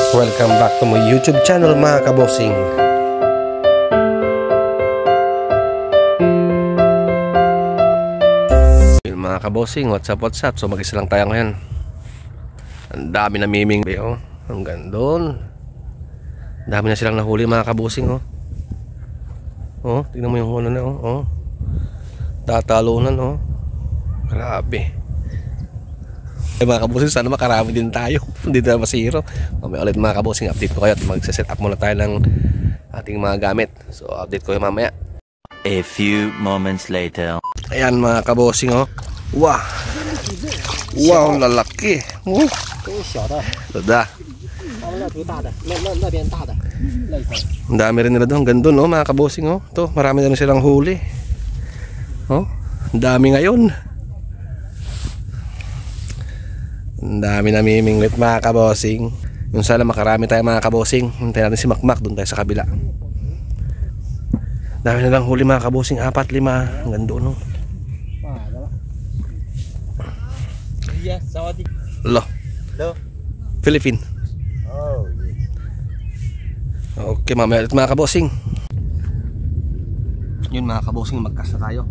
Welcome back to my YouTube channel mga kabosing. Mga kabosing, what's up? So mag-isa lang tayo ngayon. Ang dami na miming oh. Hanggang doon. Dami na silang nahuli mga kabosing oh. Oh, tingnan mo yung hula na oh. Tatalunan oh. Grabe. Mga kabosing, sana makarami din tayo. Hindi na masiro. Mamaya ulit mga kabosing, update ko kayo at magse-set up muna tayo ng ating mga gamit. So update ko kayo mamaya. A few moments later. Ayan mga kabosing oh. Wow. Wow, lalaki. Dada. Ang dami rin nila doon. Hanggang doon oh mga kabosing oh. Ito, marami na rin silang huli. Oh, ang dami ngayon. Ang dami na mimingwit mga kabosing. Yung sana makarami tayo mga kabosing. Hintayin natin si Makmak, doon tayo sa kabila. Dami na lang huli mga kabosing. 4, 5. Hanggang doon oh. Lo. Philippine. Okay, mamaya ulit mga kabosing. Yun mga kabosing, magkas na tayo.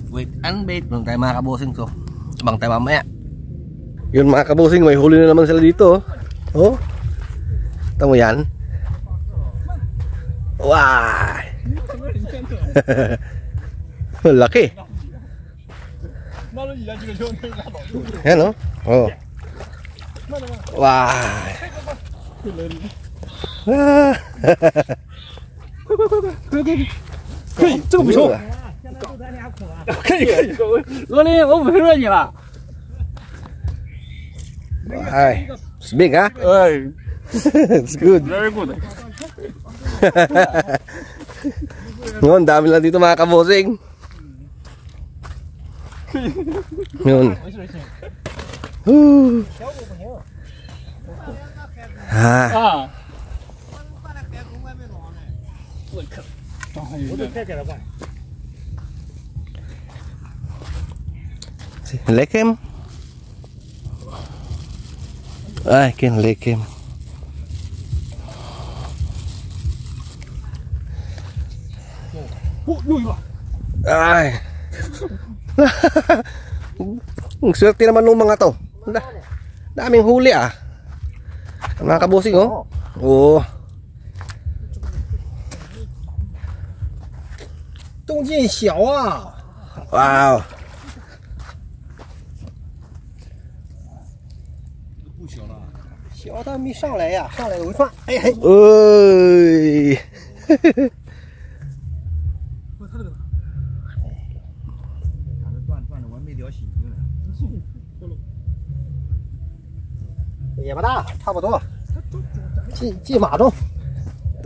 Wait and bait. Nung tayo mga kabosing to. Abang tayo mamaya. Yun mga kabosing, may huli na naman sila dito oh. Tama yan. Wow. Laki. Yan oh. Oh. Wow. Hi. It's big, huh? It's good. Very good. Ngayon, dami lang dito mga kabosing. Yun. Ha. Lick him. I can lick him. Ay. Ang swerte naman ng mga to. Daming huli ah. Mga kabosing oh. Oo. Wow. Uy.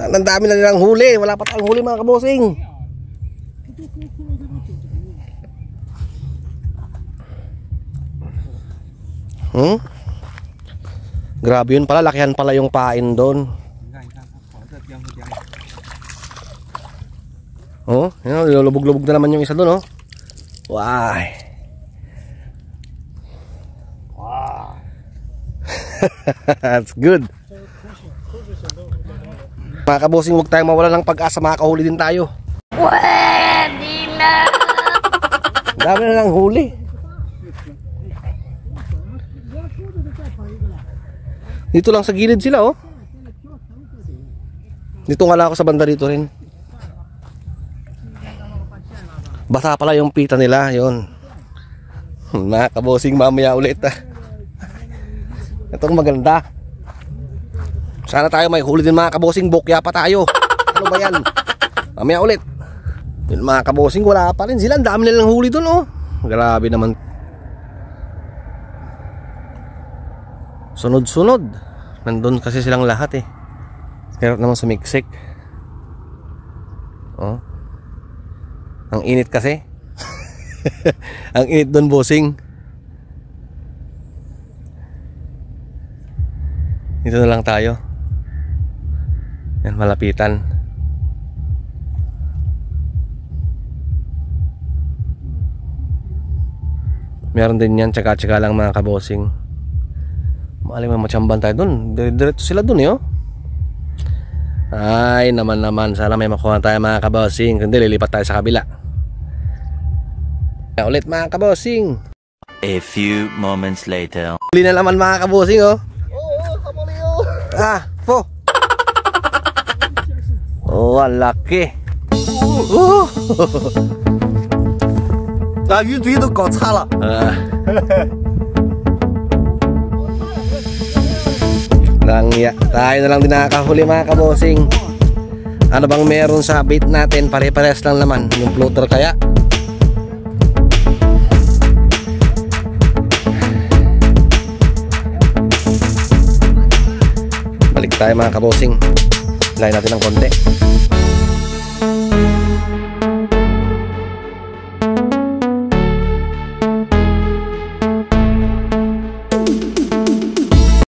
Ang dami na nilang huli. Wala pa tayong huli mga kabosing. Grabe yun pala, lakihan pala yung pain doon. Oh, yun, lulubog-lubog na naman yung isa doon oh. Why? Wow. That's good. Mga kabosing, huwag tayong mawala ng pag-asa, makakahuli din tayo. Pwede na. Dami na lang huli. Dito lang sa gilid sila oh. Dito nga lang ako sa banda dito rin. Basa pala yung pita nila, yun. Mga kabosing, mamaya ulit ah. Itong maganda. Sana tayo may huli din mga kabosing, bokya pa tayo. Ano ba yan? Mamaya ulit. Yun mga kabosing, wala pa rin sila. Ang dami nilang huli dun oh. Grabe naman. Sunod-sunod. Nandun kasi silang lahat eh. Hirap naman sumiksik. Oh. Ang init kasi. Ang init doon, bossing. Dito na lang tayo. Yan, malapitan. Meron din yan, tsaka-tsaka lang mga kabosing. Mali mo matsamban tayo dun. Diretso sila dun eh, oh. Ay, naman. Sana may makuha tayo mga kabosing. Kundi lilipat tayo sa kabila. Ulit mga kabosing. A few moments later. Huli na naman mga kabosing, oh. Oo, kamali oh. Ah, po. Oh, ang laki. 把鱼嘴都搞擦了。 Nangya, tayo na lang din nakakahuli mga kabosing. Ano bang meron sa bait natin? Pare-parehas lang naman. Yung floater kaya? Balik tayo mga kabosing. Lain natin ng konti.